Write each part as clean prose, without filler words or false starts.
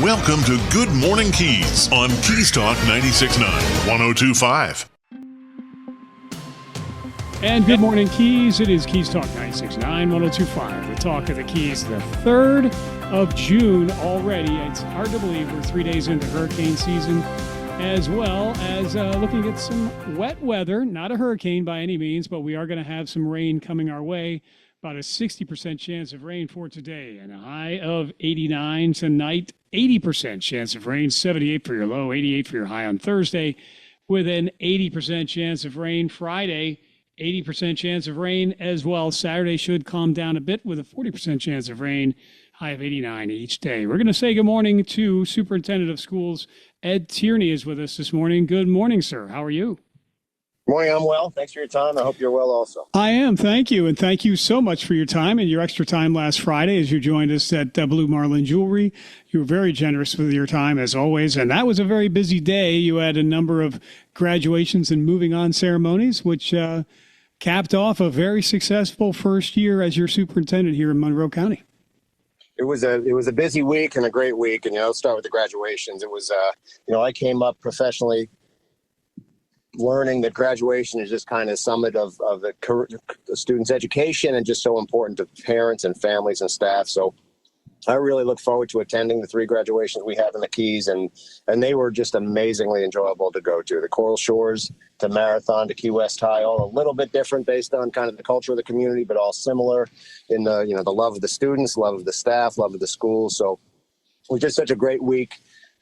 Welcome to Good Morning Keys on Keys Talk 96.9, 102.5. And good morning, Keys. It is Keys Talk 96.9, 102.5. The talk of the Keys, the 3rd of June already. It's hard to believe we're 3 days into hurricane season, as well as looking at some wet weather. Not a hurricane by any means, but we are going to have some rain coming our way. About a 60% chance of rain for today and a high of 89 tonight. 80% chance of rain, 78 for your low, 88 for your high on Thursday, with an 80% chance of rain Friday. 80% chance of rain as well. Saturday should calm down a bit with a 40% chance of rain, high of 89 each day. We're going to say good morning to Superintendent of Schools. Ed Tierney is with us this morning. Good morning, sir. How are you? Morning, I'm well. Thanks for your time. I hope you're well also. I am. Thank you. And thank you so much for your time and your extra time last Friday as you joined us at Blue Marlin Jewelry. You were very generous with your time as always. And that was a very busy day. You had a number of graduations and moving on ceremonies, which capped off a very successful first year as your superintendent here in Monroe County. It was a busy week and a great week. And, I'll start with the graduations. It was, I came up professionally learning that graduation is just kind of summit of the student's education and just so important to parents and families and staff. So I really look forward to attending the 3 graduations we have in the Keys, and they were just amazingly enjoyable to go to. The Coral Shores to Marathon to Key West High, all a little bit different based on kind of the culture of the community, but all similar in the love of the students, love of the staff, love of the school. So it was just such a great week.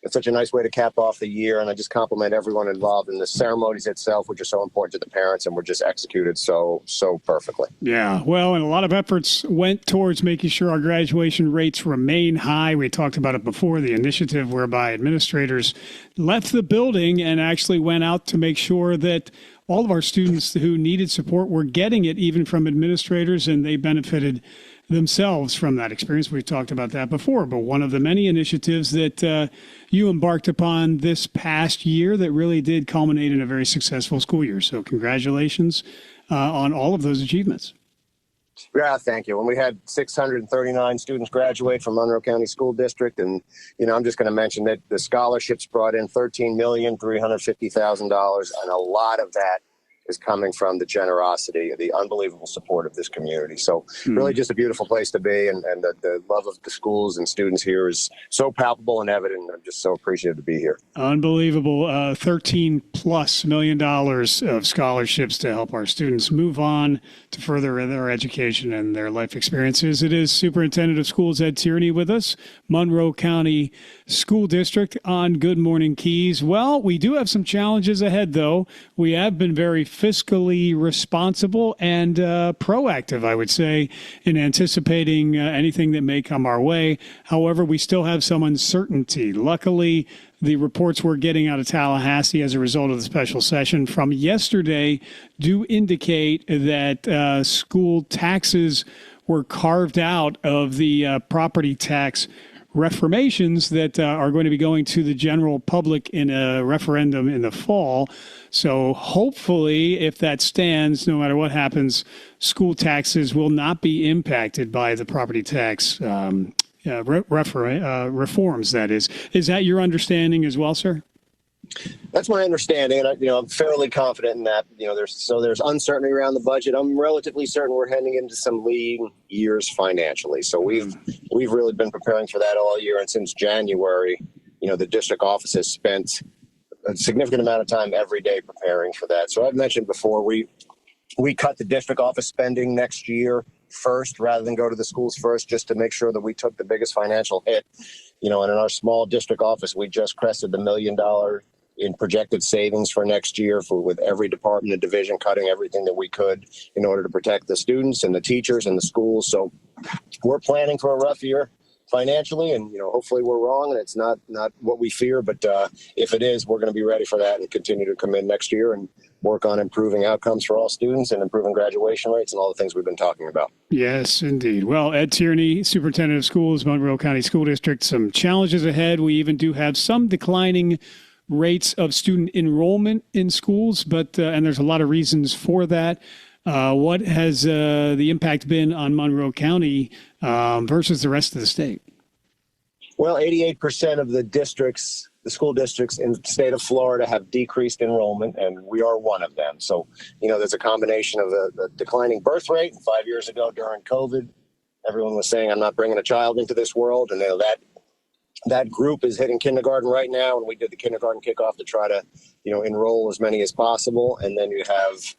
It's such a nice way to cap off the year, and I just compliment everyone involved in the ceremonies itself, which are so important to the parents and were just executed so perfectly. Yeah, well, and a lot of efforts went towards making sure our graduation rates remain high. We talked about it before, the initiative whereby administrators left the building and actually went out to make sure that all of our students who needed support were getting it, even from administrators, and they benefited themselves from that experience. We've talked about that before, but one of the many initiatives that you embarked upon this past year that really did culminate in a very successful school year. So congratulations on all of those achievements. Yeah, thank you. When we had 639 students graduate from Monroe County School District, and I'm just going to mention that the scholarships brought in $13,350,000, and a lot of that is coming from the generosity, the unbelievable support of this community. So really just a beautiful place to be. And the love of the schools and students here is so palpable and evident. I'm just so appreciative to be here. Unbelievable. $13+ million of scholarships to help our students move on to further their education and their life experiences. It is Superintendent of Schools Ed Tierney with us, Monroe County School District on Good Morning Keys. Well, we do have some challenges ahead, though. We have been very fiscally responsible and proactive, I would say, in anticipating anything that may come our way. However, we still have some uncertainty. Luckily, the reports we're getting out of Tallahassee as a result of the special session from yesterday do indicate that school taxes were carved out of the property tax reformations that are going to be going to the general public in a referendum in the fall. So hopefully, if that stands, no matter what happens, school taxes will not be impacted by the property tax reforms, that is. Is that your understanding as well, sir? That's my understanding, and I'm fairly confident in that. There's uncertainty around the budget. I'm relatively certain we're heading into some lean years financially. So we've really been preparing for that all year, and since January, the district office has spent a significant amount of time every day preparing for that. So I've mentioned before, we cut the district office spending next year first rather than go to the schools first, just to make sure that we took the biggest financial hit. And in our small district office, we just crested the $1 million in projected savings for next year, with every department and division cutting everything that we could in order to protect the students and the teachers and the schools. So we're planning for a rough year financially, and hopefully we're wrong and it's not what we fear, but if it is, we're going to be ready for that and continue to come in next year and work on improving outcomes for all students and improving graduation rates and all the things we've been talking about. Yes, indeed. Well, Ed Tierney, Superintendent of Schools, Monroe County School District, some challenges ahead. We even do have some declining rates of student enrollment in schools, but and there's a lot of reasons for that. What has the impact been on Monroe County versus the rest of the state? Well, 88% of the school districts in the state of Florida have decreased enrollment, and we are one of them. So, there's a combination of the declining birth rate. 5 years ago during COVID, everyone was saying, I'm not bringing a child into this world. And that group is hitting kindergarten right now. And we did the kindergarten kickoff to try to, enroll as many as possible. And then you have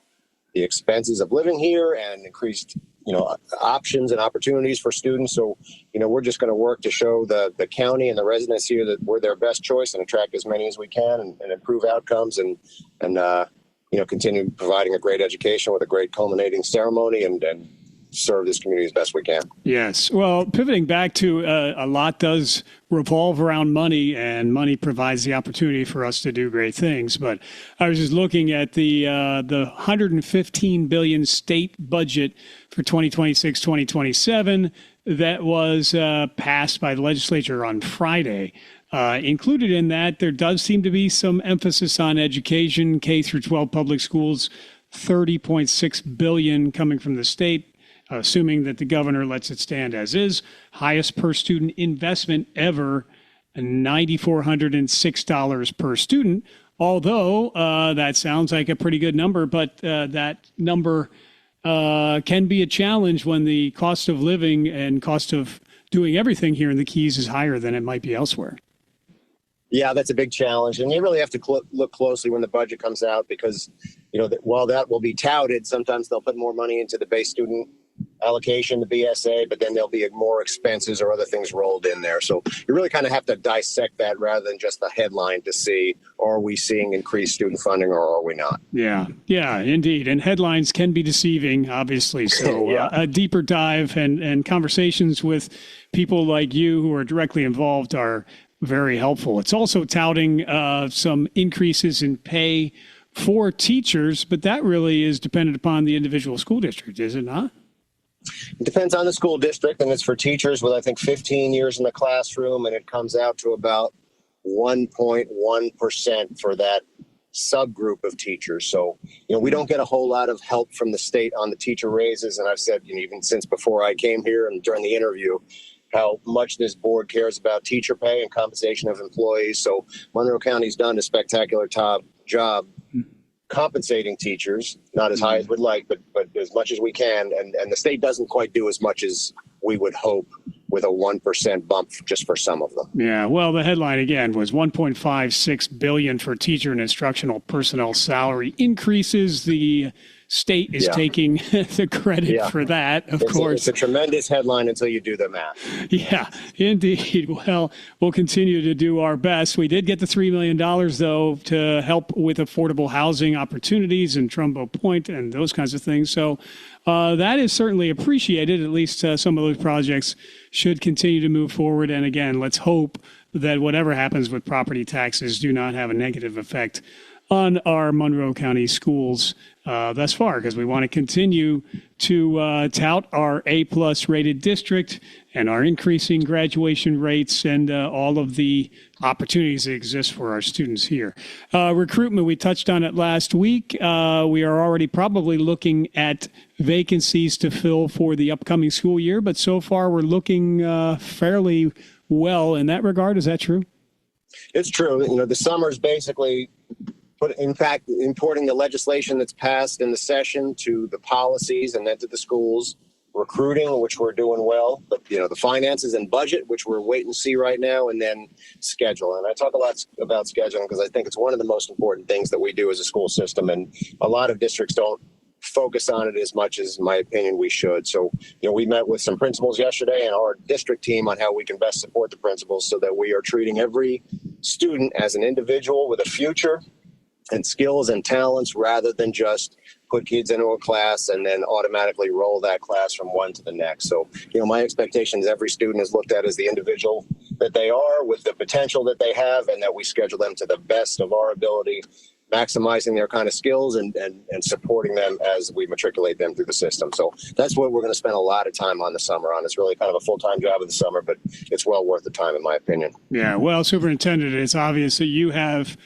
the expenses of living here and increased options and opportunities for students. So, we're just going to work to show the county and the residents here that we're their best choice and attract as many as we can and improve outcomes and continue providing a great education with a great culminating ceremony and serve this community as best we can. Yes. Well, pivoting back to a lot does revolve around money, and money provides the opportunity for us to do great things. But I was just looking at the $115 billion state budget for 2026-2027 that was passed by the legislature on Friday. Included in that, there does seem to be some emphasis on education, K through 12 public schools, $30.6 billion coming from the state, assuming that the governor lets it stand as is. Highest per student investment ever, $9,406 per student. Although that sounds like a pretty good number, but that number can be a challenge when the cost of living and cost of doing everything here in the Keys is higher than it might be elsewhere. Yeah, that's a big challenge. And you really have to look closely when the budget comes out because, while that will be touted, sometimes they'll put more money into the base student allocation, the BSA, but then there'll be more expenses or other things rolled in there. So you really kind of have to dissect that rather than just the headline to see, are we seeing increased student funding or are we not? Yeah, indeed. And headlines can be deceiving, obviously. So a deeper dive and conversations with people like you who are directly involved are very helpful. It's also touting some increases in pay for teachers, but that really is dependent upon the individual school district, is it not? It depends on the school district, and it's for teachers with, I think, 15 years in the classroom, and it comes out to about 1.1% for that subgroup of teachers. So, we don't get a whole lot of help from the state on the teacher raises, and I've said, even since before I came here and during the interview, how much this board cares about teacher pay and compensation of employees. So Monroe County's done a spectacular job compensating teachers, not as high as we'd like, but as much as we can. And the state doesn't quite do as much as we would hope with a 1% bump just for some of them. Yeah, well, the headline again was $1.56 billion for teacher and instructional personnel salary increases. The state is taking the credit for that, of course. It's a tremendous headline until you do the math. Yeah, indeed. Well, we'll continue to do our best. We did get the $3 million, though, to help with affordable housing opportunities in Trumbo Point and those kinds of things. So that is certainly appreciated. At least some of those projects should continue to move forward. And again, let's hope that whatever happens with property taxes do not have a negative effect on our Monroe County schools thus far, because we want to continue to tout our A-plus rated district and our increasing graduation rates and all of the opportunities that exist for our students here. Recruitment, we touched on it last week. We are already probably looking at vacancies to fill for the upcoming school year, but so far we're looking fairly well in that regard. Is that true? It's true. The summer's basically importing the legislation that's passed in the session to the policies and then to the schools, recruiting, which we're doing well, but the finances and budget, which we're wait and see right now, and then schedule. And I talk a lot about scheduling because I think it's one of the most important things that we do as a school system. And a lot of districts don't focus on it as much as, in my opinion, we should. So, we met with some principals yesterday and our district team on how we can best support the principals so that we are treating every student as an individual with a future and skills and talents rather than just put kids into a class and then automatically roll that class from one to the next. So, my expectation is every student is looked at as the individual that they are with the potential that they have and that we schedule them to the best of our ability, maximizing their kind of skills and supporting them as we matriculate them through the system. So that's what we're going to spend a lot of time on the summer on. It's really kind of a full-time job of the summer, but it's well worth the time in my opinion. Yeah, well, Superintendent, it's obvious that you have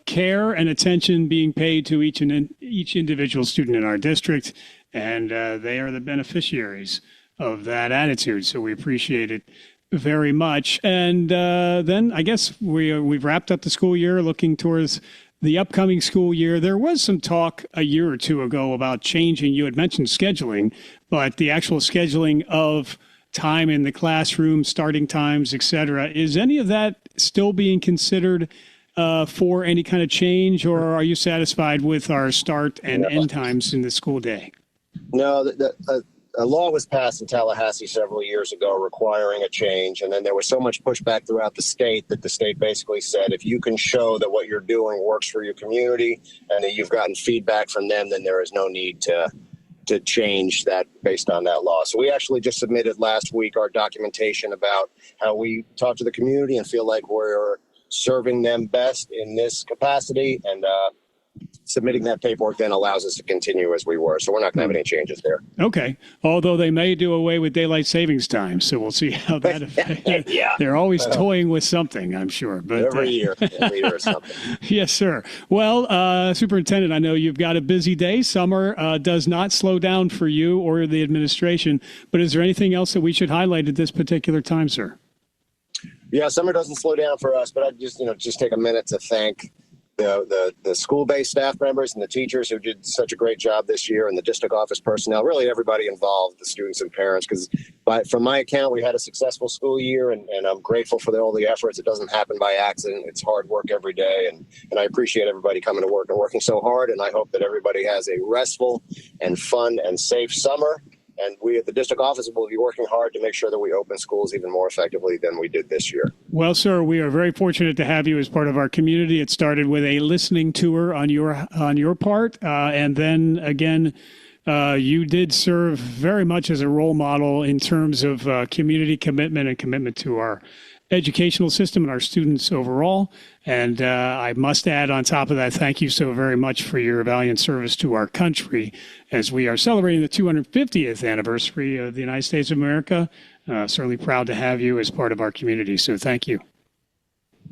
care and attention being paid to each individual student in our district, and they are the beneficiaries of that attitude. So we appreciate it very much. And then I guess we've wrapped up the school year, looking towards the upcoming school year. There was some talk a year or two ago about changing. You had mentioned scheduling, but the actual scheduling of time in the classroom, starting times, et cetera. Is any of that still being considered for any kind of change, or are you satisfied with our start and end times in the school day? No, a law was passed in Tallahassee several years ago requiring a change. And then there was so much pushback throughout the state that the state basically said, if you can show that what you're doing works for your community and that you've gotten feedback from them, then there is no need to change that based on that law. So we actually just submitted last week our documentation about how we talk to the community and feel like we're serving them best in this capacity. And submitting that paperwork then allows us to continue as we were. So we're not going to have any changes there. Okay. Although they may do away with daylight savings time. So we'll see how that affects. Yeah. They're always toying with something, I'm sure. But every year is something. Yes, sir. Well, Superintendent, I know you've got a busy day. Summer does not slow down for you or the administration. But is there anything else that we should highlight at this particular time, sir? Yeah, summer doesn't slow down for us, but I just take a minute to thank the school-based staff members and the teachers who did such a great job this year, and the district office personnel, really everybody involved, the students and parents, because from my account, we had a successful school year, and I'm grateful for all the efforts. It doesn't happen by accident. It's hard work every day, and I appreciate everybody coming to work and working so hard, and I hope that everybody has a restful and fun and safe summer. And we at the district office will be working hard to make sure that we open schools even more effectively than we did this year. Well, sir, we are very fortunate to have you as part of our community. It started with a listening tour on your part. And then again, you did serve very much as a role model in terms of community commitment and commitment to our educational system and our students overall. And I must add on top of that, thank you so very much for your valiant service to our country as we are celebrating the 250th anniversary of the United States of America. Certainly proud to have you as part of our community. So thank you.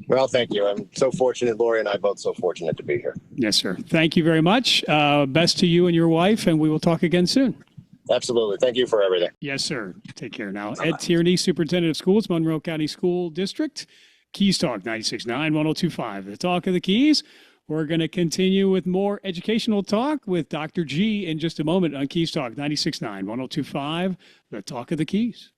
Well, thank you. I'm so fortunate. Lori and I both so fortunate to be here. Yes, sir. Thank you very much. Best to you and your wife, and we will talk again soon. Absolutely. Thank you for everything. Yes, sir. Take care now. Ed Tierney, Superintendent of Schools, Monroe County School District. Keys Talk 96.9, 102.5. The Talk of the Keys. We're going to continue with more educational talk with Dr. G in just a moment on Keys Talk 96.9, 102.5. The Talk of the Keys.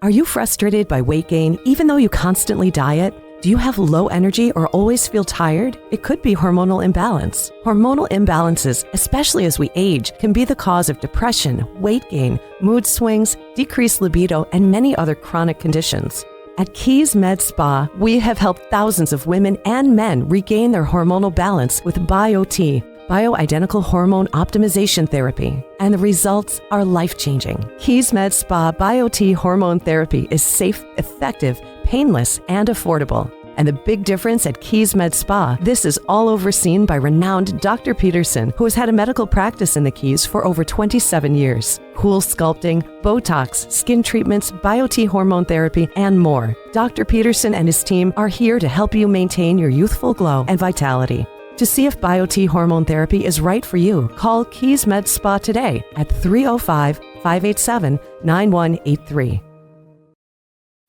Are you frustrated by weight gain even though you constantly diet? Do you have low energy or always feel tired? It could be hormonal imbalance. Hormonal imbalances, especially as we age, can be the cause of depression, weight gain, mood swings, decreased libido, and many other chronic conditions. At Keys Med Spa, we have helped thousands of women and men regain their hormonal balance with BioT, bioidentical hormone optimization therapy, and the results are life-changing. Keys Med Spa BioT hormone therapy is safe, effective, painless, and affordable. And the big difference at Keys Med Spa, this is all overseen by renowned Dr. Peterson, who has had a medical practice in the Keys for over 27 years. Cool sculpting, Botox, skin treatments, BioT hormone therapy, and more. Dr. Peterson and his team are here to help you maintain your youthful glow and vitality. To see if BioT hormone therapy is right for you, call Keys Med Spa today at 305-587-9183.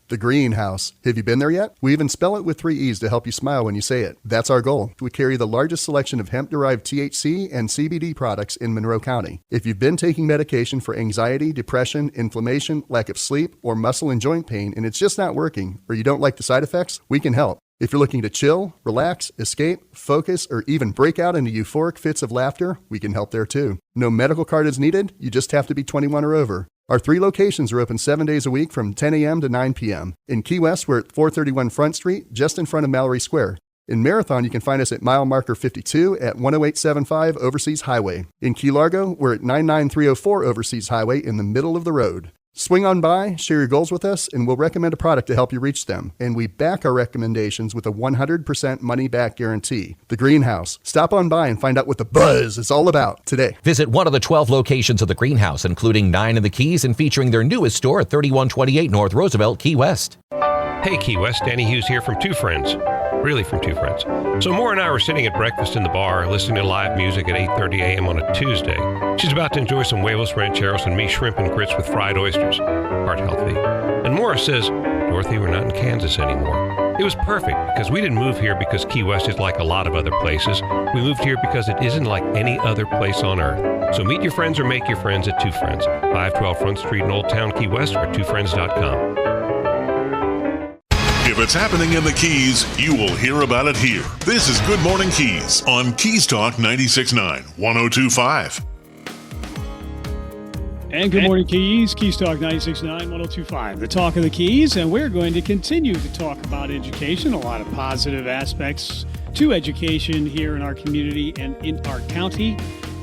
The Greenhouse. Have you been there yet? We even spell it with 3 E's to help you smile when you say it. That's our goal. We carry the largest selection of hemp-derived THC and CBD products in Monroe County. If you've been taking medication for anxiety, depression, inflammation, lack of sleep, or muscle and joint pain, and it's just not working, or you don't like the side effects, we can help. If you're looking to chill, relax, escape, focus, or even break out into euphoric fits of laughter, we can help there too. No medical card is needed. You just have to be 21 or over. Our 3 locations are open 7 days a week from 10 a.m. to 9 p.m. In Key West, we're at 431 Front Street, just in front of Mallory Square. In Marathon, you can find us at mile marker 52 at 10875 Overseas Highway. In Key Largo, we're at 99304 Overseas Highway in the middle of the road. Swing on by, share your goals with us, and we'll recommend a product to help you reach them. And we back our recommendations with a 100% money-back guarantee. The Greenhouse. Stop on by and find out what the buzz is all about today. Visit one of the 12 locations of the Greenhouse, including 9 in the Keys and featuring their newest store at 3128 North Roosevelt, Key West. Hey, Key West, Danny Hughes here from Two Friends. Really from Two Friends. So Maura and I were sitting at breakfast in the bar listening to live music at 8:30 a.m. on a Tuesday. She's about to enjoy some huevos rancheros and me shrimp and grits with fried oysters. Heart healthy. And Maura says, "Do Dorothy, we're not in Kansas anymore. It was perfect because we didn't move here because Key West is like a lot of other places. We moved here because it isn't like any other place on earth. So meet your friends or make your friends at Two Friends, 512 Front Street in Old Town, Key West, or twofriends.com. If it's happening in the Keys, you will hear about it here. This is Good Morning Keys on Keys Talk 96.9, 102.5. And good morning, Keys. Keys Talk 96.9, 102.5, the talk of the Keys. And we're going to continue to talk about education, a lot of positive aspects to education here in our community and in our county.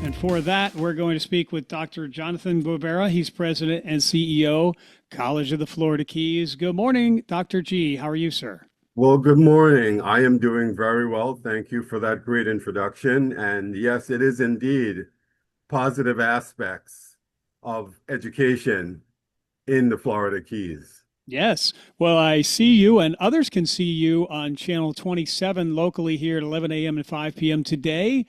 And for that, we're going to speak with Dr. Jonathan Guevara. He's president and CEO, College of the Florida Keys. Good morning, Dr. G. How are you, sir? Well, good morning. I am doing very well. Thank you for that great introduction. And yes, it is indeed positive aspects of education in the Florida Keys. Yes. Well, I see you and others can see you on Channel 27 locally here at 11 a.m. and 5 p.m. today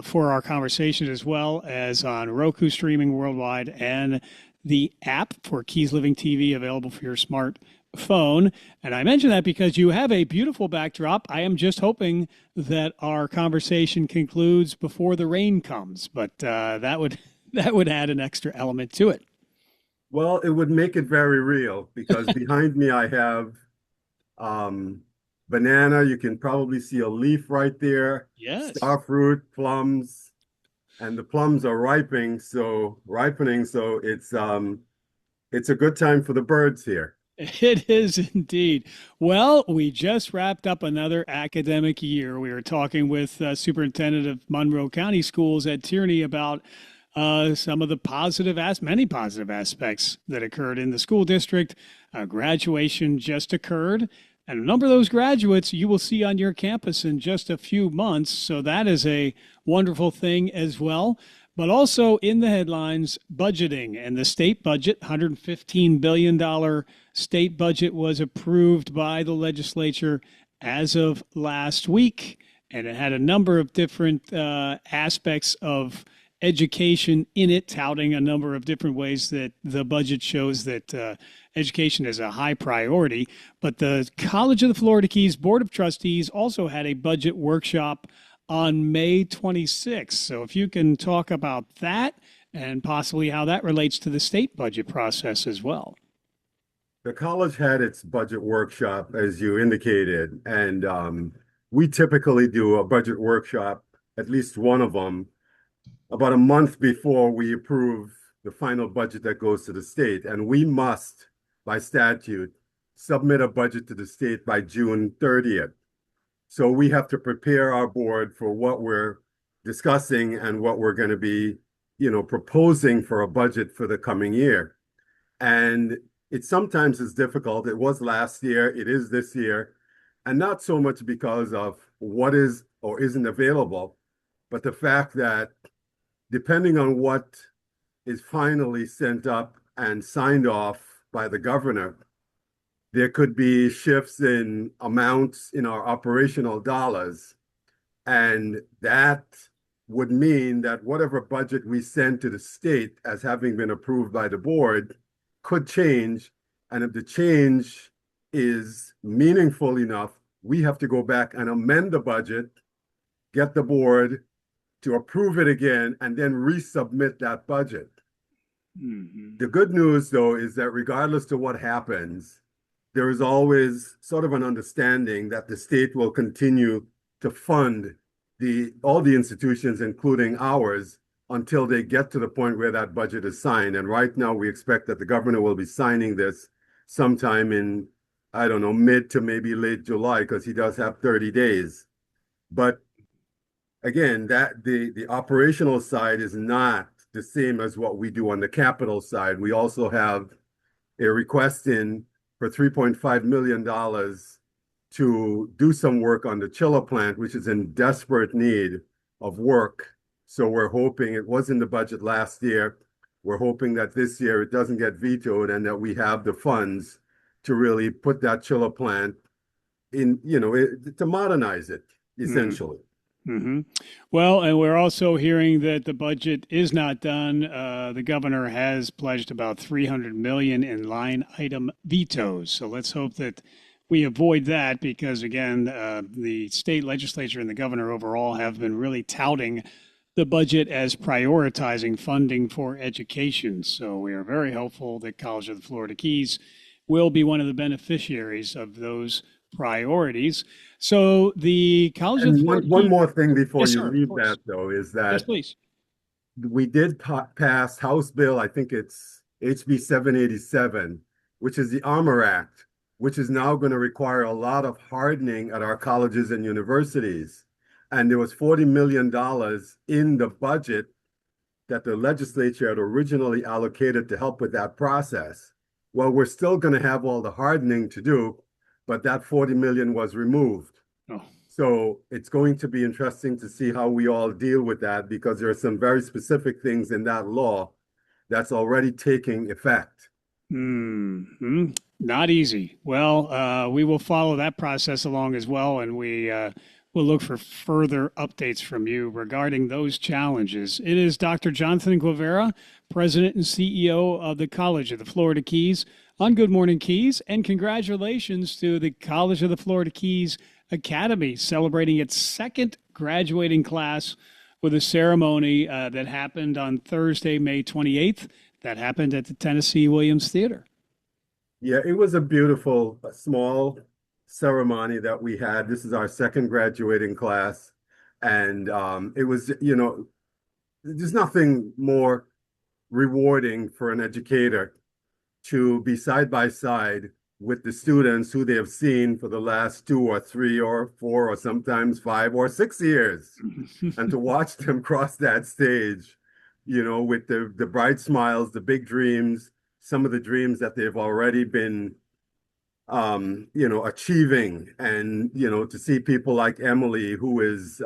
for our conversation, as well as on Roku streaming worldwide and the app for Keys Living TV available for your smartphone. And I mention that because you have a beautiful backdrop. I am just hoping that our conversation concludes before the rain comes, but that would add an extra element to it. Well, it would make it very real because behind me I have banana. You can probably see a leaf right there. Yes. Starfruit, plums, and the plums are ripening. So it's a good time for the birds here. It is indeed. Well, we just wrapped up another academic year. We were talking with Superintendent of Monroe County Schools Ed Tierney about some of the many positive aspects that occurred in the school district. Graduation just occurred, and a number of those graduates you will see on your campus in just a few months. So that is a wonderful thing as well. But also in the headlines, budgeting and the state budget, $115 billion state budget was approved by the legislature as of last week. And it had a number of different aspects of education in it, touting a number of different ways that the budget shows that education is a high priority. But the College of the Florida Keys Board of Trustees also had a budget workshop on May 26th. So if you can talk about that and possibly how that relates to the state budget process as well. The college had its budget workshop, as you indicated, and we typically do a budget workshop, at least one of them, about a month before we approve the final budget that goes to the state. And we must, by statute, submit a budget to the state by June 30th. So we have to prepare our board for what we're discussing and what we're going to be, proposing for a budget for the coming year. And it sometimes is difficult. It was last year, it is this year, and not so much because of what is or isn't available, but the fact that depending on what is finally sent up and signed off by the governor, there could be shifts in amounts in our operational dollars. And that would mean that whatever budget we send to the state as having been approved by the board could change. And if the change is meaningful enough, we have to go back and amend the budget, get the board to approve it again, and then resubmit that budget. Mm-hmm. The good news, though, is that regardless of what happens, there is always sort of an understanding that the state will continue to fund all the institutions, including ours, until they get to the point where that budget is signed. And right now, we expect that the governor will be signing this sometime in, I don't know, mid to maybe late July, because he does have 30 days. But again, that the operational side is not the same as what we do on the capital side. We also have a request in for $3.5 million to do some work on the chiller plant, which is in desperate need of work. So we're hoping, it was in the budget last year, we're hoping that this year it doesn't get vetoed and that we have the funds to really put that chiller plant in, to modernize it, essentially. Hmm. Well, and we're also hearing that the budget is not done. The governor has pledged about 300 million in line item vetoes. So let's hope that we avoid that because, again, the state legislature and the governor overall have been really touting the budget as prioritizing funding for education. So we are very hopeful that College of the Florida Keys will be one of the beneficiaries of those priorities. So the College of the And Florida one Keys. more thing before Yes, you sir. Of leave course. that, though, is Yes, that please. we did pass House Bill, I think it's HB 787, which is the Armor Act, which is now going to require a lot of hardening at our colleges and universities. And there was $40 million in the budget that the legislature had originally allocated to help with that process. Well, we're still going to have all the hardening to do, but that 40 million was removed. Oh. So it's going to be interesting to see how we all deal with that because there are some very specific things in that law that's already taking effect. Hmm. Not easy. Well, we will follow that process along as well, and we will look for further updates from you regarding those challenges. It is Dr. Jonathan Guevara, President and CEO of the College of the Florida Keys, on Good Morning Keys, and congratulations to the College of the Florida Keys Academy celebrating its second graduating class with a ceremony that happened on Thursday, May 28th. That happened at the Tennessee Williams Theater. Yeah, it was a beautiful, small ceremony that we had. This is our second graduating class. And it was, there's nothing more rewarding for an educator to be side by side with the students who they have seen for the last 2 or 3 or 4 or sometimes 5 or 6 years, and to watch them cross that stage, with the bright smiles, the big dreams, some of the dreams that they've already been, achieving, and, to see people like Emily, who is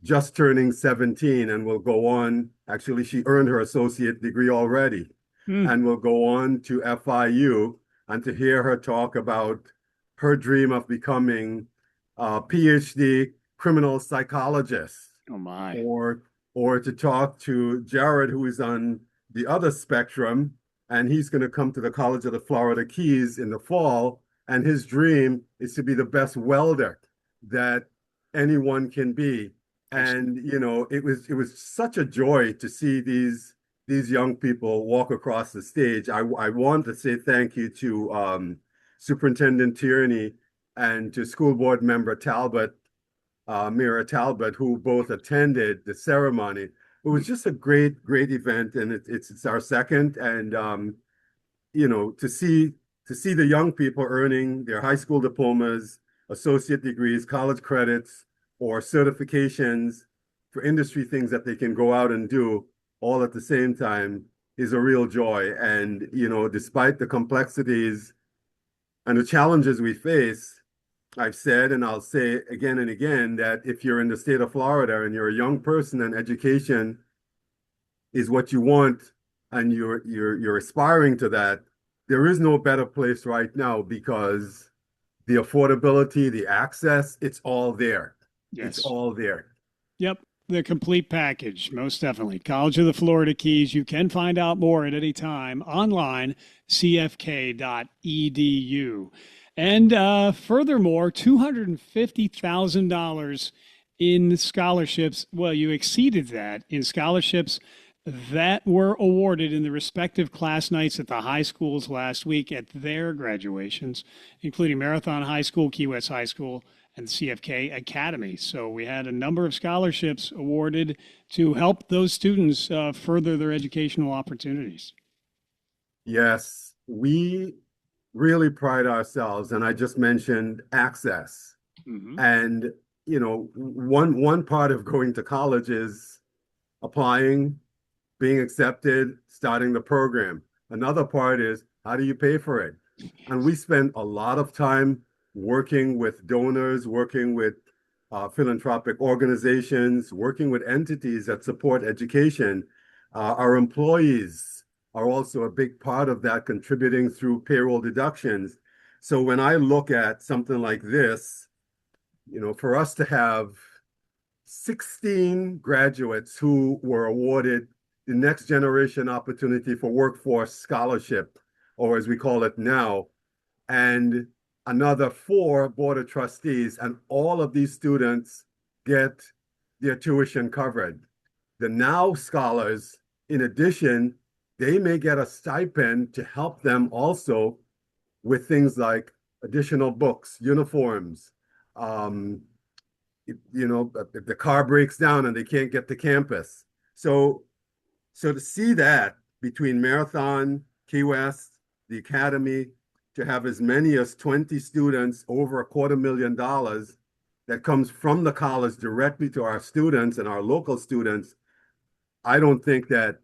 just turning 17 and will go on, actually, she earned her associate degree already, and will go on to FIU, and to hear her talk about her dream of becoming a PhD criminal psychologist. Oh my. Or to talk to Jared, who is on the other spectrum, and he's going to come to the College of the Florida Keys in the fall, and his dream is to be the best welder that anyone can be. And it was such a joy to see these young people walk across the stage. I want to say thank you to Superintendent Tierney and to School Board Member Talbot, Mira Talbot, who both attended the ceremony. It was just a great event, and it's our second. And to see the young people earning their high school diplomas, associate degrees, college credits, or certifications for industry things that they can go out and do all at the same time is a real joy. And despite the complexities and the challenges we face, I've said, and I'll say again and again, that if you're in the state of Florida and you're a young person and education is what you want and you're aspiring to that, there is no better place right now because the affordability, the access, it's all there. Yes. It's all there. Yep. The complete package, most definitely. College of the Florida Keys. You can find out more at any time online, cfk.edu. And furthermore, $250,000 in scholarships. Well, you exceeded that in scholarships that were awarded in the respective class nights at the high schools last week at their graduations, including Marathon High School, Key West High School, and CFK Academy. So we had a number of scholarships awarded to help those students further their educational opportunities. Yes, we really pride ourselves, and I just mentioned access. Mm-hmm. And one part of going to college is applying, being accepted, starting the program. Another part is how do you pay for it? And we spend a lot of time working with donors, working with philanthropic organizations, working with entities that support education. Our employees are also a big part of that, contributing through payroll deductions. So when I look at something like this, for us to have 16 graduates who were awarded the Next Generation Opportunity for Workforce Scholarship, or as we call it now, and another 4 Board of Trustees, and all of these students get their tuition covered. The Now Scholars, in addition, they may get a stipend to help them also with things like additional books, uniforms. If the car breaks down and they can't get to campus. So to see that between Marathon, Key West, the Academy, to have as many as 20 students, over $250,000 that comes from the college directly to our students and our local students, I don't think that,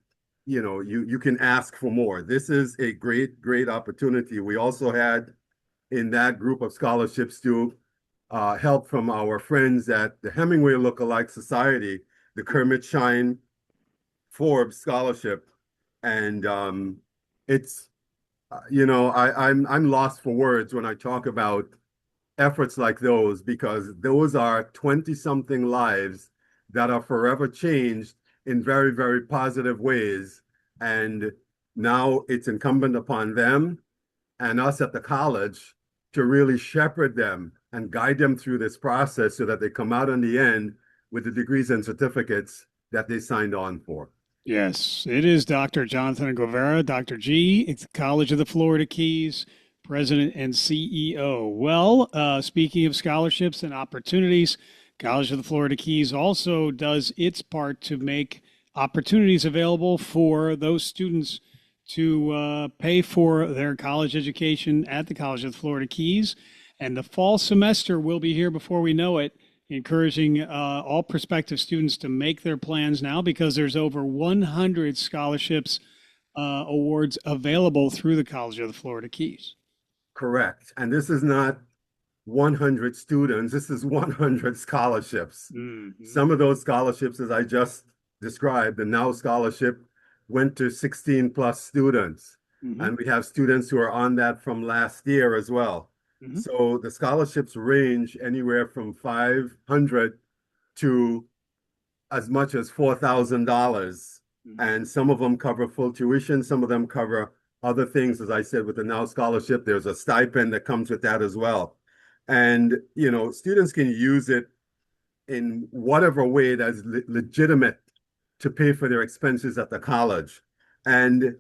you can ask for more. This is a great, great opportunity. We also had in that group of scholarships too, help from our friends at the Hemingway Lookalike Society, the Kermit Shine Forbes Scholarship. And it's, I'm lost for words when I talk about efforts like those, because those are 20-something lives that are forever changed in very, very positive ways. And now it's incumbent upon them and us at the college to really shepherd them and guide them through this process so that they come out in the end with the degrees and certificates that they signed on for. Yes, it is Dr. Jonathan Guevara, Dr. G, it's College of the Florida Keys, President and CEO. Well, speaking of scholarships and opportunities, College of the Florida Keys also does its part to make opportunities available for those students to pay for their college education at the College of the Florida Keys. And the fall semester will be here before we know it, encouraging all prospective students to make their plans now, because there's over 100 scholarships awards available through the College of the Florida Keys. Correct. And this is not 100 students, this is 100 scholarships. Mm-hmm. Some of those scholarships, as I just described, the Now Scholarship, went to 16 plus students. Mm-hmm. And we have students who are on that from last year as well. Mm-hmm. So the scholarships range anywhere from $500 to as much as $4,000. Mm-hmm. And some of them cover full tuition, some of them cover other things. As I said, with the Now Scholarship, there's a stipend that comes with that as well. And, students can use it in whatever way that's legitimate to pay for their expenses at the college. And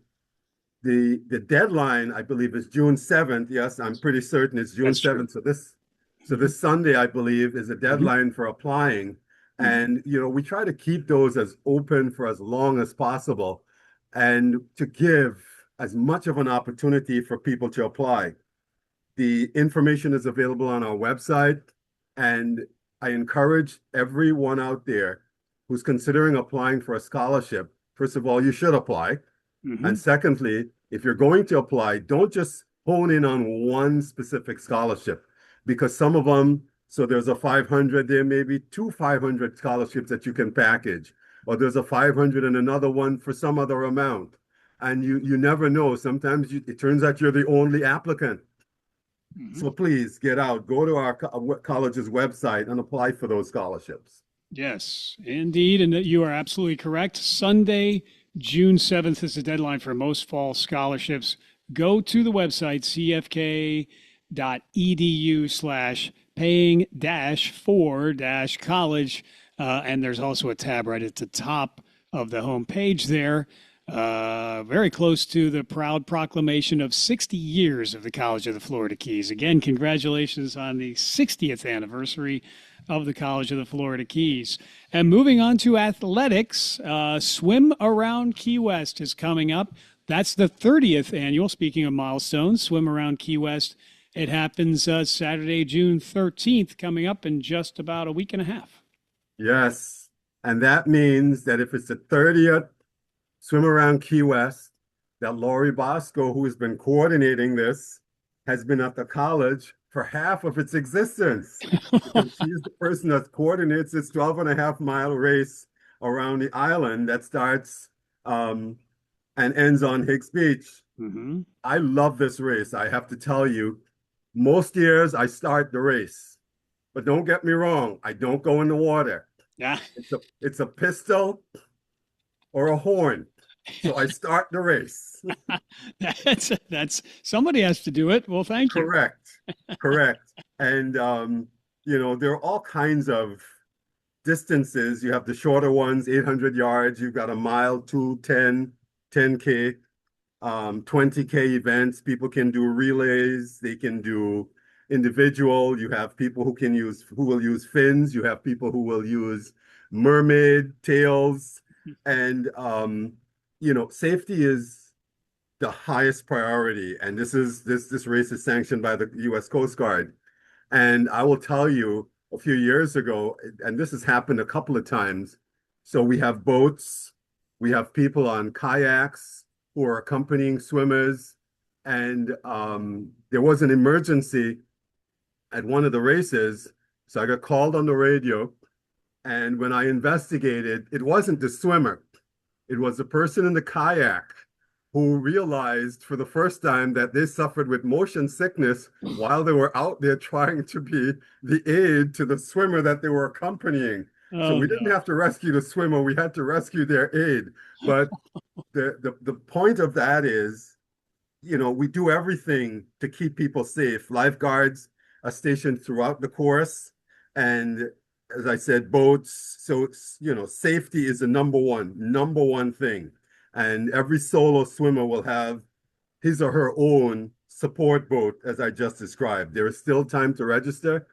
the deadline, I believe, is June 7th. Yes, I'm pretty certain it's June That's 7th. True. So this Sunday, I believe, is a deadline for applying. And, we try to keep those as open for as long as possible and to give as much of an opportunity for people to apply. The information is available on our website, and I encourage everyone out there who's considering applying for a scholarship. First of all, you should apply. Mm-hmm. And secondly, if you're going to apply, don't just hone in on one specific scholarship, because some of them, so there's a 500, there may be 2 500 scholarships that you can package, or there's a 500 and another one for some other amount. And you never know. Sometimes it turns out you're the only applicant. Mm-hmm. So please get out, go to our college's website and apply for those scholarships. Yes, indeed. And you are absolutely correct. Sunday, June 7th is the deadline for most fall scholarships. Go to the website, cfk.edu/paying-for-college. And there's also a tab right at the top of the homepage there. Very close to the proud proclamation of 60 years of the College of the Florida Keys. Again, congratulations on the 60th anniversary of the College of the Florida Keys. And moving on to athletics, Swim Around Key West is coming up. That's the 30th annual, speaking of milestones, Swim Around Key West. It happens Saturday, June 13th, coming up in just about a week and a half. Yes, and that means that if it's the 30th Swim Around Key West, that Lori Bosco, who has been coordinating this, has been at the college for half of its existence. She's the person that coordinates this 12.5-mile race around the island that starts and ends on Hicks Beach. Mm-hmm. I love this race. I have to tell you, most years I start the race, but don't get me wrong, I don't go in the water. Yeah. It's a pistol or a horn. So I start the race. That's somebody has to do it. Well, thank you. Correct. Correct. And there are all kinds of distances. You have the shorter ones, 800 yards. You've got a mile, 2, 10K, 20K events. People can do relays. They can do individual. You have people who will use fins. You have people who will use mermaid tails. And safety is the highest priority. And this race is sanctioned by the U.S. Coast Guard. And I will tell you, a few years ago, and this has happened a couple of times. So we have boats, we have people on kayaks who are accompanying swimmers, and there was an emergency at one of the races. So I got called on the radio, and when I investigated, it wasn't the swimmer. It was the person in the kayak who realized for the first time that they suffered with motion sickness while they were out there trying to be the aid to the swimmer that they were accompanying. So we didn't have to rescue the swimmer, we had to rescue their aid. But the point of that is, we do everything to keep people safe. Lifeguards are stationed throughout the course. And as I said, boats. So, safety is the number one thing. And every solo swimmer will have his or her own support boat, as I just described. There is still time to register.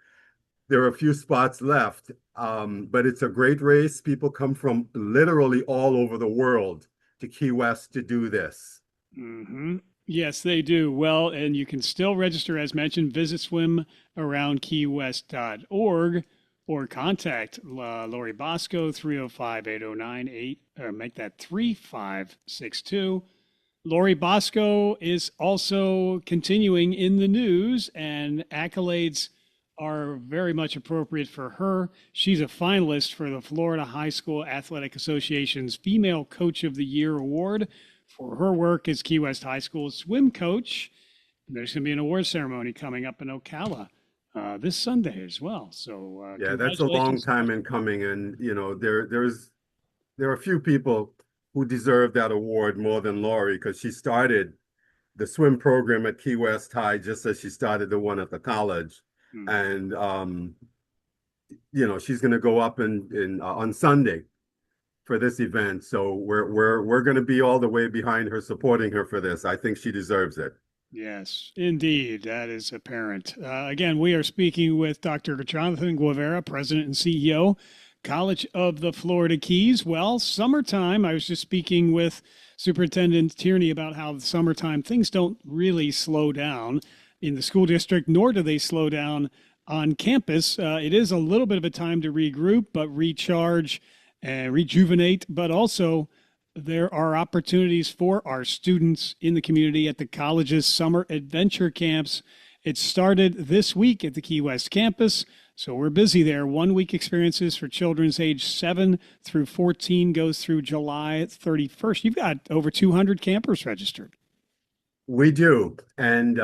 There are a few spots left, but it's a great race. People come from literally all over the world to Key West to do this. Mm-hmm. Yes, they do. Well, and you can still register, as mentioned. Visit swimaroundkeywest.org or contact Lori Bosco, 305-809-8, or make that 3562. Lori Bosco is also continuing in the news, and accolades are very much appropriate for her. She's a finalist for the Florida High School Athletic Association's Female Coach of the Year Award for her work as Key West High School swim coach. There's going to be an award ceremony coming up in Ocala this Sunday as well. So yeah, that's a long time in coming, and there are a few people who deserve that award more than Lori, because she started the swim program at Key West High just as she started the one at the college. And she's going to go up on Sunday for this event. So we're going to be all the way behind her, supporting her for this. I think she deserves it. Yes, indeed. That is apparent. Again, we are speaking with Dr. Jonathan Guevara, President and CEO, College of the Florida Keys. Well, summertime, I was just speaking with Superintendent Tierney about how the summertime things don't really slow down in the school district, nor do they slow down on campus. It is a little bit of a time to regroup, but recharge and rejuvenate, but also there are opportunities for our students in the community at the college's summer adventure camps. It started this week at the Key West campus, so we're busy there. 1 week experiences for children's age 7 through 14 goes through July 31st. You've got over 200 campers registered. We do. And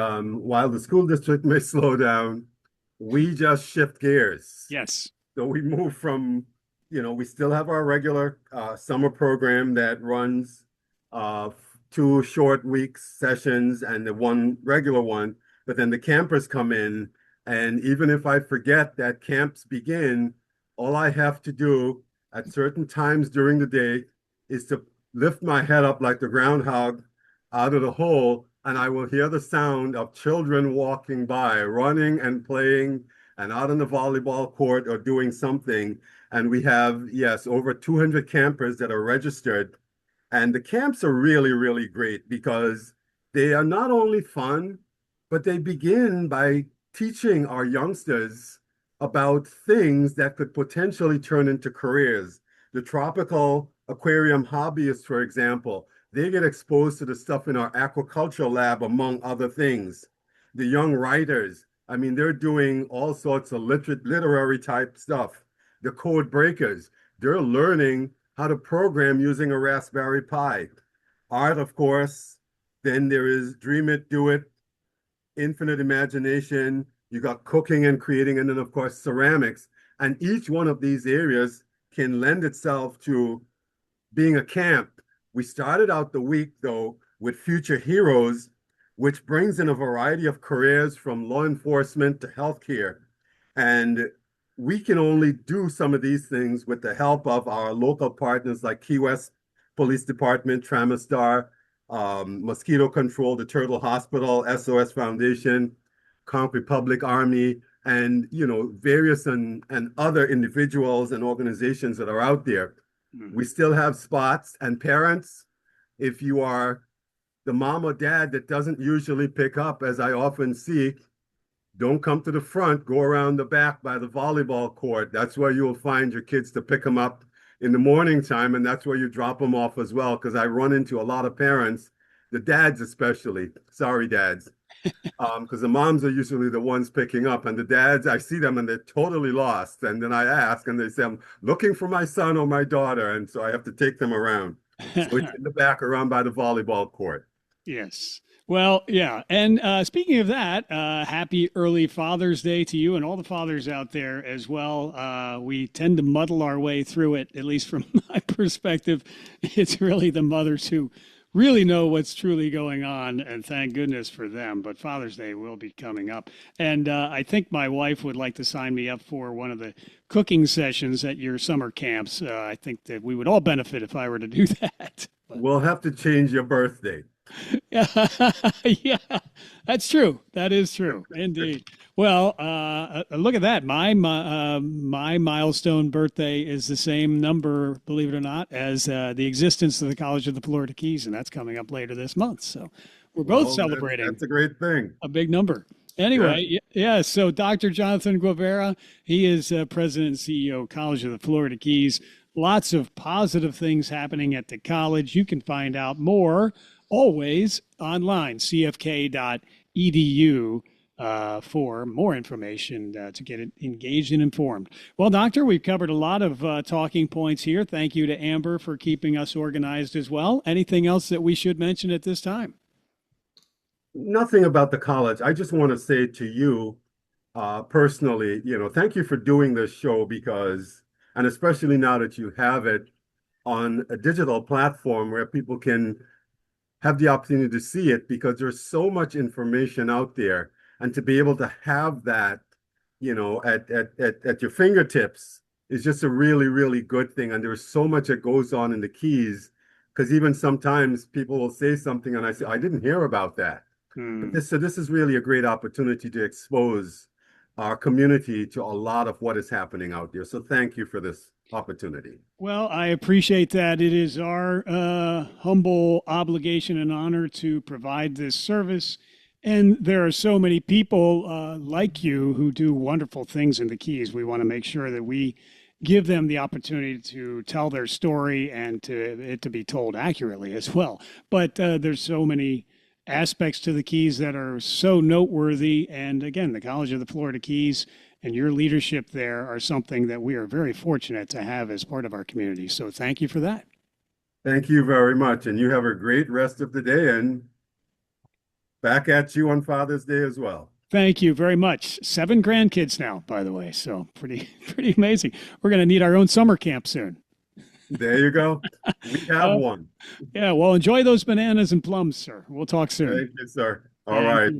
while the school district may slow down, we just shift gears. Yes. So we move from, we still have our regular summer program that runs 2 short week sessions and the one regular one, but then the campers come in. And even if I forget that camps begin, all I have to do at certain times during the day is to lift my head up like the groundhog out of the hole, and I will hear the sound of children walking by, running and playing, and out on the volleyball court or doing something. And we have, yes, over 200 campers that are registered. And the camps are really, really great because they are not only fun, but they begin by teaching our youngsters about things that could potentially turn into careers. The tropical aquarium hobbyists, for example, they get exposed to the stuff in our aquaculture lab, among other things. The young writers, they're doing all sorts of literary type stuff. The code breakers, they're learning how to program using a Raspberry Pi. Art, of course, then there is Dream It, Do It, Infinite Imagination, you got cooking and creating, and then of course ceramics. And each one of these areas can lend itself to being a camp. We started out the week, though, with Future Heroes, which brings in a variety of careers from law enforcement to healthcare. And we can only do some of these things with the help of our local partners like Key West Police Department, Tramistar, Mosquito Control, the Turtle Hospital, SOS Foundation, Conch Republic Army, and various and other individuals and organizations that are out there. We still have spots, and parents, if you are the mom or dad that doesn't usually pick up, as I often see, don't come to the front, go around the back by the volleyball court. That's where you'll find your kids to pick them up in the morning time, and that's where you drop them off as well, because I run into a lot of parents, the dads especially, sorry dads, because the moms are usually the ones picking up, and the dads, I see them and they're totally lost. And then I ask and they say, I'm looking for my son or my daughter. And so I have to take them around. So it's in the back around by the volleyball court. Yes. Well, yeah. And speaking of that, happy early Father's Day to you and all the fathers out there as well. We tend to muddle our way through it, at least from my perspective. It's really the mothers who really know what's truly going on, and thank goodness for them. But Father's Day will be coming up. And I think my wife would like to sign me up for one of the cooking sessions at your summer camps. I think that we would all benefit if I were to do that. We'll have to change your birthday. Yeah, that's true. That is true. Indeed. Well, look at that. My milestone birthday is the same number, believe it or not, as the existence of the College of the Florida Keys, and that's coming up later this month. So we're both celebrating. That's a great thing. A big number. Anyway, yeah. So Dr. Jonathan Guevara, he is president and CEO of College of the Florida Keys. Lots of positive things happening at the college. You can find out more always online, cfk.edu, for more information to get engaged and informed. Well, Doctor, we've covered a lot of talking points here. Thank you to Amber for keeping us organized as well. Anything else that we should mention at this time? Nothing about the college. I just want to say to you personally, thank you for doing this show because, and especially now that you have it on a digital platform where people can have the opportunity to see it, because there's so much information out there, and to be able to have that, at your fingertips is just a really, really good thing. And there's so much that goes on in the Keys, because even sometimes people will say something and I say, I didn't hear about that. So this is really a great opportunity to expose our community to a lot of what is happening out there. So thank you for this opportunity. Well, I appreciate that. It is our humble obligation and honor to provide this service. And there are so many people like you who do wonderful things in the Keys. We want to make sure that we give them the opportunity to tell their story and to be told accurately as well. But there's so many aspects to the Keys that are so noteworthy. And again, the College of the Florida Keys and your leadership there are something that we are very fortunate to have as part of our community. So thank you for that. Thank you very much. And you have a great rest of the day, and back at you on Father's Day as well. Thank you very much. 7 grandkids now, by the way. So pretty amazing. We're going to need our own summer camp soon. There you go. We have one. Yeah. Well, enjoy those bananas and plums, sir. We'll talk soon. Thank you, sir. All right.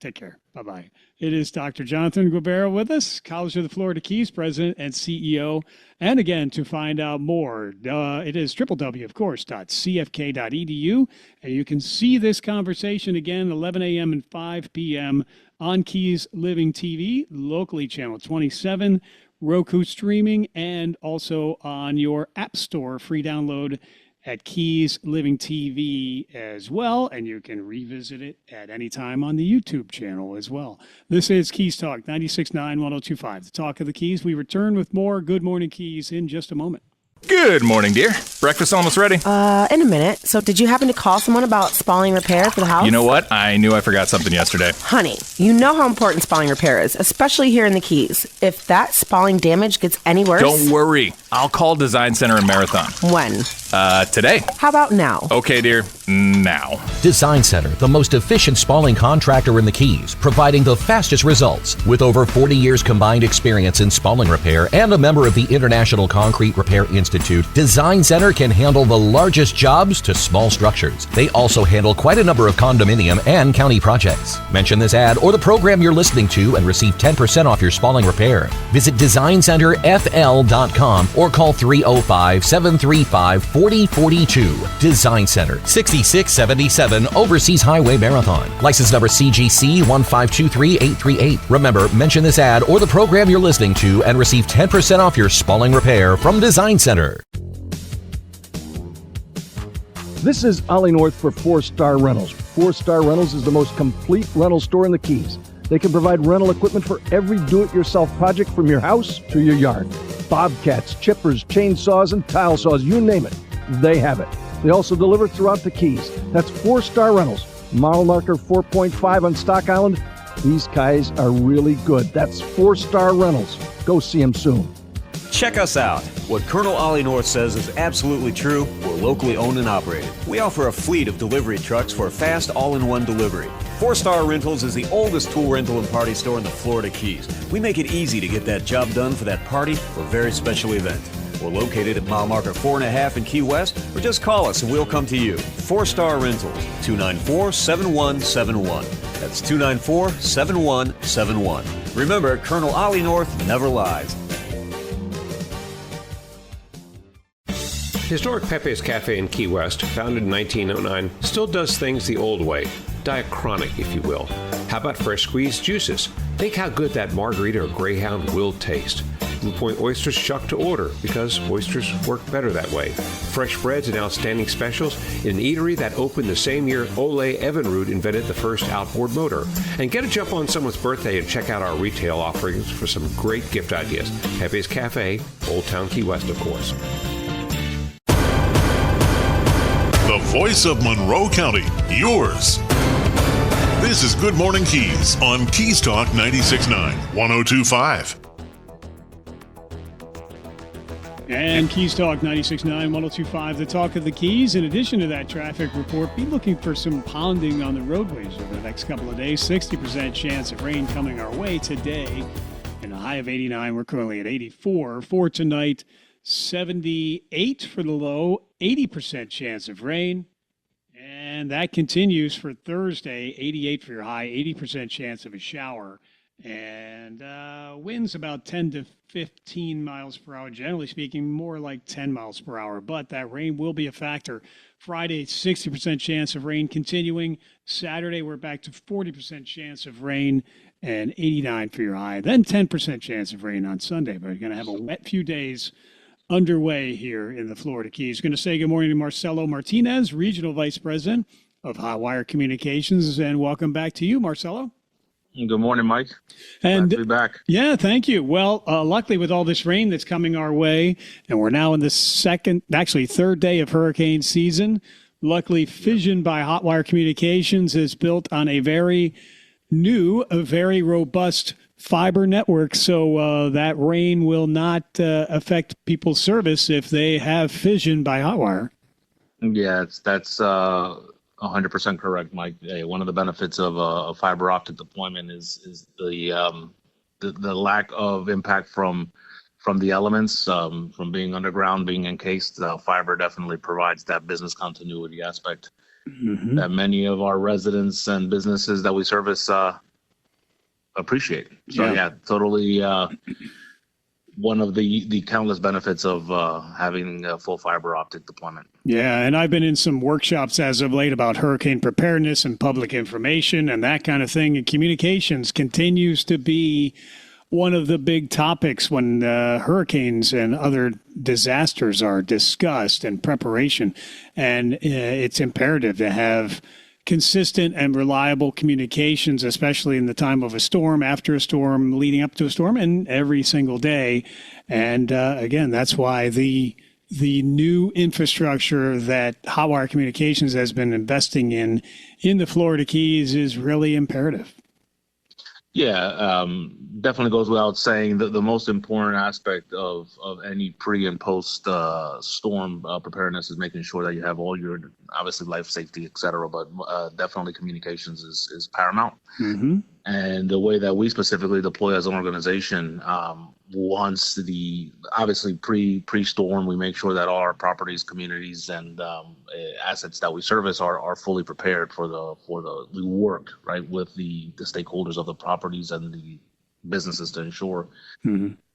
Take care. Bye-bye. It is Dr. Jonathan Guevara with us, College of the Florida Keys president and CEO. And again, to find out more, it is www, of course, .cfk.edu. And you can see this conversation again, 11 a.m. and 5 p.m. on Keys Living TV, locally channel 27, Roku streaming, and also on your app store, free download at Keys Living TV as well, and you can revisit it at any time on the YouTube channel as well. This is Keys Talk 96.9 1025, the talk of the Keys. We return with more Good Morning Keys in just a moment. Good morning, dear. Breakfast almost ready? In a minute. So did you happen to call someone about spalling repair for the house? You know what? I knew I forgot something yesterday. Honey, you know how important spalling repair is, especially here in the Keys. If that spalling damage gets any worse... Don't worry. I'll call Design Center in Marathon. When? Today. How about now? Okay, dear. Now. Design Center, the most efficient spalling contractor in the Keys, providing the fastest results. With over 40 years combined experience in spalling repair and a member of the International Concrete Repair Institute, Design Center can handle the largest jobs to small structures. They also handle quite a number of condominium and county projects. Mention this ad or the program you're listening to and receive 10% off your spalling repair. Visit DesignCenterFL.com or call 305-735-4042. Design Center, 6677 Overseas Highway Marathon. License number CGC 1523838. Remember, mention this ad or the program you're listening to and receive 10% off your spalling repair from Design Center. This is Ollie North for 4-Star Rentals. 4-Star Rentals is the most complete rental store in the Keys. They can provide rental equipment for every do-it-yourself project from your house to your yard. Bobcats, chippers, chainsaws, and tile saws, you name it, they have it. They also deliver throughout the Keys. That's 4-Star Rentals. Model marker 4.5 on Stock Island. These guys are really good. That's 4-Star Rentals. Go see them soon. Check us out. What Colonel Ollie North says is absolutely true. We're locally owned and operated. We offer a fleet of delivery trucks for fast all-in-one delivery. 4-Star Rentals is the oldest tool rental and party store in the Florida Keys. We make it easy to get that job done for that party or very special event. We're located at mile marker 4.5 in Key West, or just call us and we'll come to you. 4-Star Rentals, 294-7171. That's 294-7171. Remember, Colonel Ollie North never lies. Historic Pepe's Cafe in Key West, founded in 1909, still does things the old way. Diachronic, if you will. How about fresh squeezed juices? Think how good that margarita or Greyhound will taste. Blue Point oysters shucked to order because oysters work better that way. Fresh breads and outstanding specials in an eatery that opened the same year Ole Evinrude invented the first outboard motor. And get a jump on someone's birthday and check out our retail offerings for some great gift ideas. Pepe's Cafe, Old Town Key West, of course. The voice of Monroe County, yours. This is Good Morning Keys on Keys Talk 96.9, 102.5. And Keys Talk 96.9, 102.5, the talk of the Keys. In addition to that traffic report, be looking for some ponding on the roadways over the next couple of days. 60% chance of rain coming our way today. And a high of 89. We're currently at 84. For tonight, 78 for the low, 80% chance of rain. And that continues for Thursday, 88 for your high, 80% chance of a shower. And winds about 10 to 15 miles per hour, generally speaking, more like 10 miles per hour. But that rain will be a factor. Friday, 60% chance of rain continuing. Saturday, we're back to 40% chance of rain and 89 for your high. Then 10% chance of rain on Sunday. But you're going to have a wet few days underway here in the Florida Keys. Going to say good morning to Marcelo Martinez, Regional Vice President of Hotwire Communications, and welcome back to you, Marcelo. Good morning, Mike. And glad to be back. Yeah, thank you. Well, luckily with all this rain that's coming our way, and we're now in the third day of hurricane season. Luckily, Fission by Hotwire Communications is built on a very robust fiber network, so that rain will not affect people's service if they have Fission by Hotwire. Yeah, that's 100% correct, Mike. Hey, one of the benefits of a fiber optic deployment is the lack of impact from the elements, from being underground, being encased. Fiber definitely provides that business continuity aspect that many of our residents and businesses that we service appreciate. So yeah, totally one of the countless benefits of having a full fiber optic deployment. Yeah, and I've been in some workshops as of late about hurricane preparedness and public information and that kind of thing. And communications continues to be one of the big topics when hurricanes and other disasters are discussed and preparation. And it's imperative to have consistent and reliable communications, especially in the time of a storm, after a storm, leading up to a storm, and every single day. And again, that's why the the new infrastructure that Hotwire Communications has been investing in the Florida Keys is really imperative. Yeah, definitely goes without saying that the most important aspect of any pre and post storm preparedness is making sure that you have all your, obviously, life safety, et cetera, but definitely communications is paramount. Mm-hmm. And the way that we specifically deploy as an organization, once obviously pre-storm, we make sure that all our properties, communities, and assets that we service are fully prepared we work right with the stakeholders of the properties and the businesses to ensure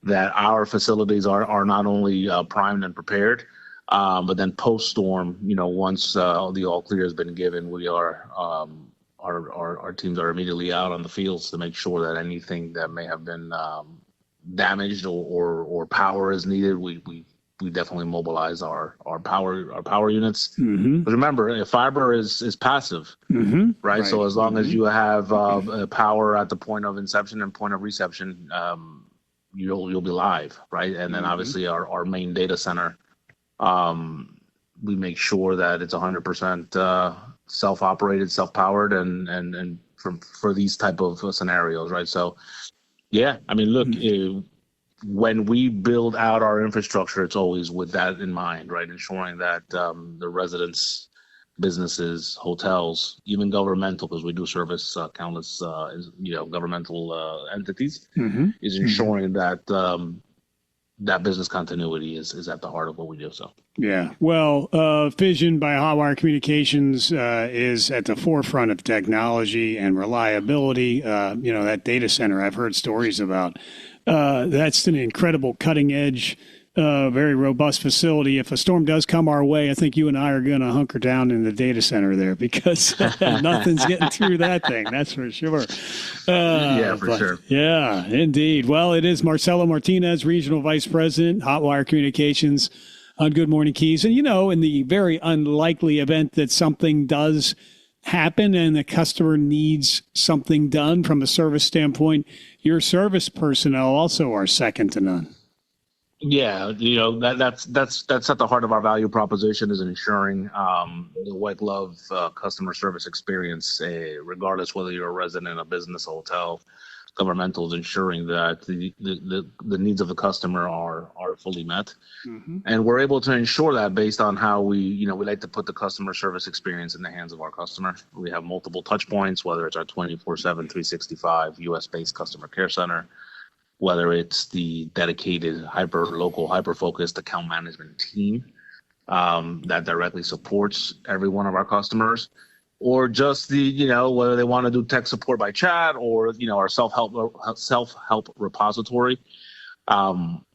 that our facilities are not only primed and prepared, but then post-storm, once the all clear has been given, we are our teams are immediately out on the fields to make sure that anything that may have been damaged or power is needed, we definitely mobilize our power units. Mm-hmm. But remember, fiber is passive, right? So as long as you have power at the point of inception and point of reception, you'll be live, right? And then obviously our main data center, we make sure that it's 100% self-operated, self-powered, and for these type of scenarios, right? So, yeah, I mean, look, when we build out our infrastructure, it's always with that in mind, right? Ensuring that the residents, businesses, hotels, even governmental, because we do service countless, governmental entities, is ensuring that that business continuity is at the heart of what we do. So. Yeah. Well, Fission by Hotwire Communications is at the forefront of technology and reliability. That data center I've heard stories about. That's an incredible cutting edge, very robust facility. If a storm does come our way, I think you and I are going to hunker down in the data center there because nothing's getting through that thing. That's for sure. Sure. Yeah, indeed. Well, it is Marcelo Martinez, Regional Vice President, Hotwire Communications on Good Morning Keys. And, in the very unlikely event that something does happen and the customer needs something done from a service standpoint, your service personnel also are second to none. Yeah, that's at the heart of our value proposition, is ensuring the white glove customer service experience, regardless whether you're a resident, a business, a hotel, governmental, is ensuring that the needs of the customer are fully met. And we're able to ensure that based on how we like to put the customer service experience in the hands of our customer. We have multiple touch points, whether it's our 24/7, 365 US-based customer care center, whether it's the dedicated hyper-local, hyper-focused account management team that directly supports every one of our customers, or just whether they want to do tech support by chat or, our self-help repository.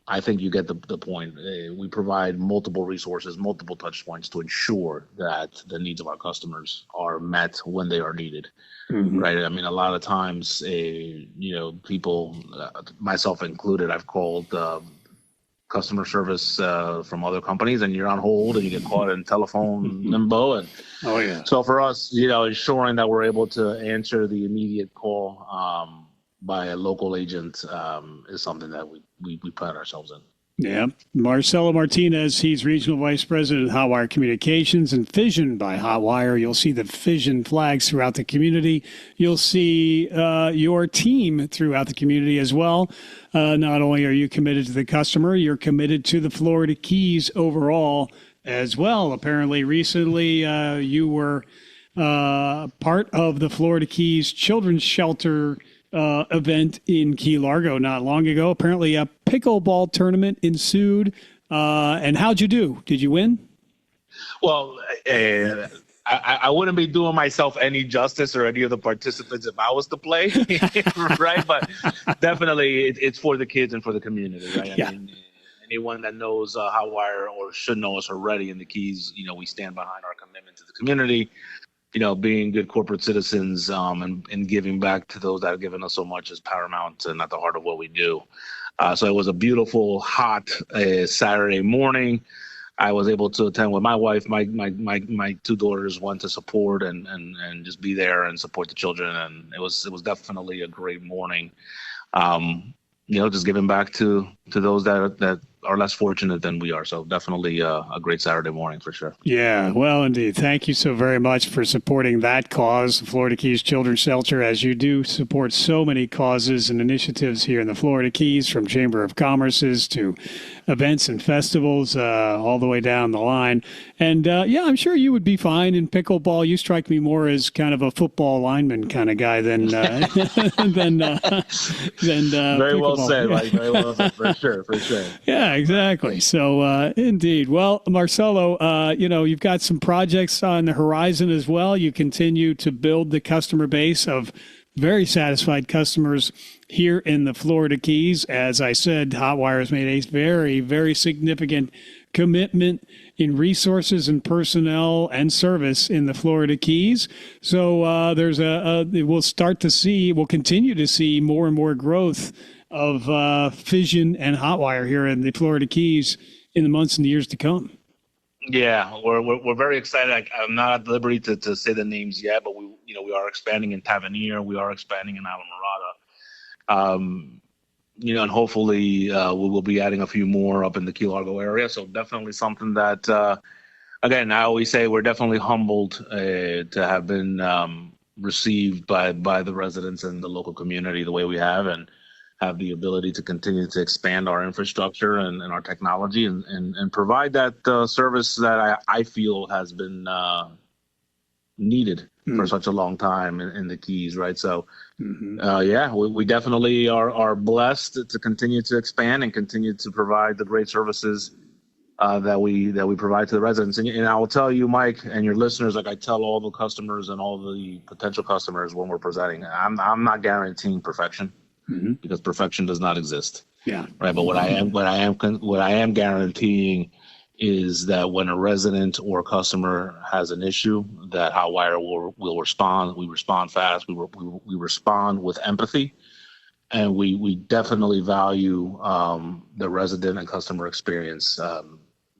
I think you get the point. We provide multiple resources, multiple touch points to ensure that the needs of our customers are met when they are needed. Right. I mean, a lot of times, people, myself included, I've called customer service from other companies, and you're on hold and you get caught in telephone limbo. And so for us, ensuring that we're able to answer the immediate call by a local agent is something that we pride ourselves in. Yeah. Marcelo Martinez, he's Regional Vice President of Hotwire Communications, and Fission by Hotwire. You'll see the Fission flags throughout the community. You'll see your team throughout the community as well. Not only are you committed to the customer, you're committed to the Florida Keys overall as well. Apparently, recently you were part of the Florida Keys Children's Shelter event in Key Largo not long ago. Apparently a pickleball tournament ensued. And how'd you do? Did you win? Well, I wouldn't be doing myself any justice or any of the participants if I was to play, right? But definitely it's for the kids and for the community, right? I mean, anyone that knows Hotwire or should know us already in the Keys, we stand behind our commitment to the community. Being good corporate citizens and giving back to those that have given us so much is paramount and at the heart of what we do. So it was a beautiful, hot Saturday morning. I was able to attend with my wife. My two daughters went to support and just be there and support the children. And it was definitely a great morning. Just giving back to those that are less fortunate than we are. So definitely a great Saturday morning for sure. Yeah, well, indeed. Thank you so very much for supporting that cause, the Florida Keys Children's Shelter, as you do support so many causes and initiatives here in the Florida Keys, from Chamber of Commerce's to events and festivals, all the way down the line. And yeah, I'm sure you would be fine in pickleball. You strike me more as kind of a football lineman kind of guy than than very well said, Mike. Very well said, for sure. Yeah, exactly. So indeed. Well, Marcelo, you've got some projects on the horizon as well. You continue to build the customer base of very satisfied customers here in the Florida Keys. As I said, Hotwire has made a very, very significant commitment in resources and personnel and service in the Florida Keys. So we'll continue to see more and more growth of Fission and Hotwire here in the Florida Keys in the months and years to come. Yeah, we're very excited. I'm not at liberty to say the names yet, but we are expanding in Tavernier. We are expanding in Islamorada. And hopefully we will be adding a few more up in the Key Largo area. So definitely something that, again, I always say we're definitely humbled to have been received by the residents and the local community the way we have, and have the ability to continue to expand our infrastructure and our technology and provide that service that I feel has been needed for such a long time in the Keys, right? So, we definitely are blessed to continue to expand and continue to provide the great services that we provide to the residents. And I will tell you, Mike, and your listeners, like I tell all the customers and all the potential customers when we're presenting, I'm not guaranteeing perfection. Because perfection does not exist. Yeah. Right. But what I am guaranteeing is that when a resident or a customer has an issue, that Hotwire will respond. We respond fast. We respond with empathy, and we definitely value the resident and customer experience.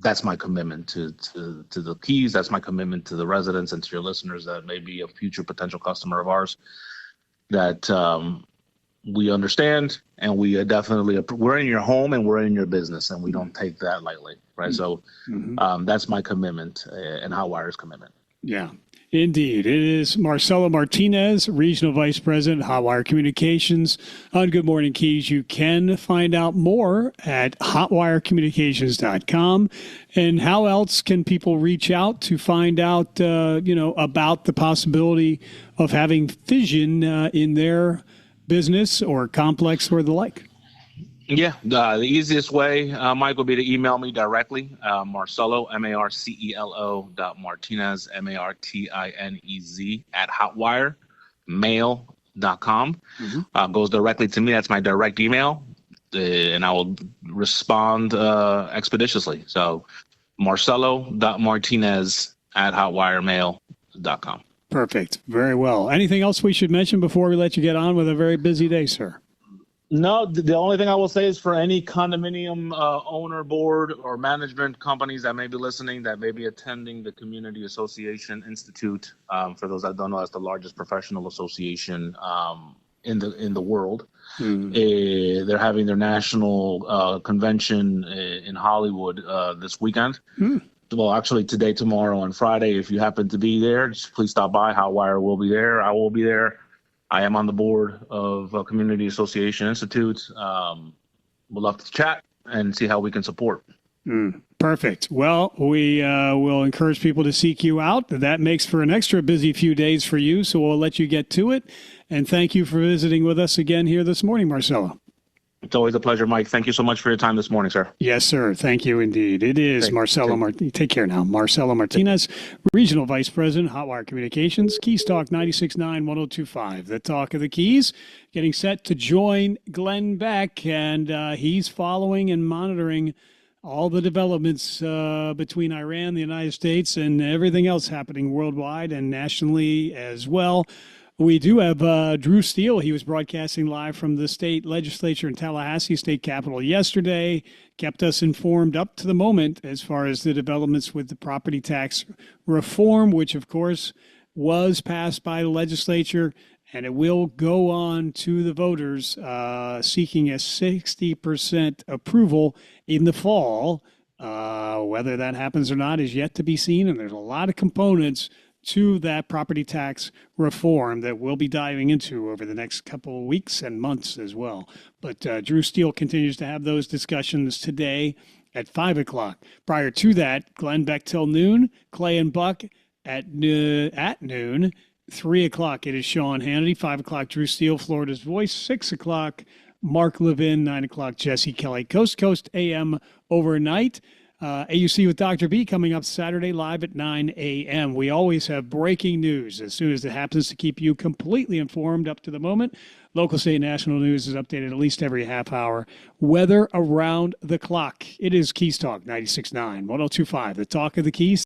That's my commitment to the Keys. That's my commitment to the residents and to your listeners that may be a future potential customer of ours. That we understand, and we definitely, we're in your home and we're in your business, and we don't take that lightly, right? So that's my commitment and Hotwire's commitment. Yeah, indeed. It is Marcelo Martinez, Regional Vice President, Hotwire Communications. On Good Morning Keys, you can find out more at hotwirecommunications.com. And how else can people reach out to find out, about the possibility of having Fission in their business or complex or the like? Yeah, the easiest way, Mike, would be to email me directly, Marcelo, Marcelo .Martinez, Martinez @hotwiremail.com. Goes directly to me. That's my direct email, and I will respond expeditiously. So Marcelo.Martinez @hotwiremail.com. Perfect. Very well. Anything else we should mention before we let you get on with a very busy day, sir? No, the only thing I will say is for any condominium owner, board, or management companies that may be listening, that may be attending the Community Association Institute. For those that don't know, that's the largest professional association in the world. They're having their national convention in Hollywood this weekend. Well, actually today, tomorrow, and Friday. If you happen to be there, just please stop by. Hotwire will be there. I will be there. I am on the board of Community Association Institute. We'd love to chat and see how we can support. Perfect. Well, we will encourage people to seek you out. That makes for an extra busy few days for you, so we'll let you get to it. And thank you for visiting with us again here this morning, Marcelo. It's always a pleasure, Mike. Thank you so much for your time this morning, sir. Yes, sir. Thank you indeed. It is Marcelo Martinez. Take care now. Marcelo Martinez, Regional Vice President, Hotwire Communications, Keys Talk 96.9, 102.5. The Talk of the Keys, getting set to join Glenn Beck, and he's following and monitoring all the developments between Iran, the United States, and everything else happening worldwide and nationally as well. We do have Drew Steele. He was broadcasting live from the state legislature in Tallahassee, state capitol, yesterday. Kept us informed up to the moment as far as the developments with the property tax reform, which, of course, was passed by the legislature and it will go on to the voters seeking a 60% approval in the fall. Whether that happens or not is yet to be seen, and there's a lot of components to that property tax reform that we'll be diving into over the next couple of weeks and months as well. But Drew Steele continues to have those discussions today at 5 o'clock. Prior to that, Glenn Beck till noon, Clay and Buck at noon. 3 o'clock, it is Sean Hannity. 5 o'clock, Drew Steele, Florida's Voice. 6 o'clock, Mark Levin. 9 o'clock, Jesse Kelly. Coast to Coast AM overnight. AUC with Dr. B coming up Saturday live at 9 a.m. We always have breaking news as soon as it happens to keep you completely informed up to the moment. Local, state, national news is updated at least every half hour. Weather around the clock. It is Keys Talk 96.9, 102.5, the talk of the Keys.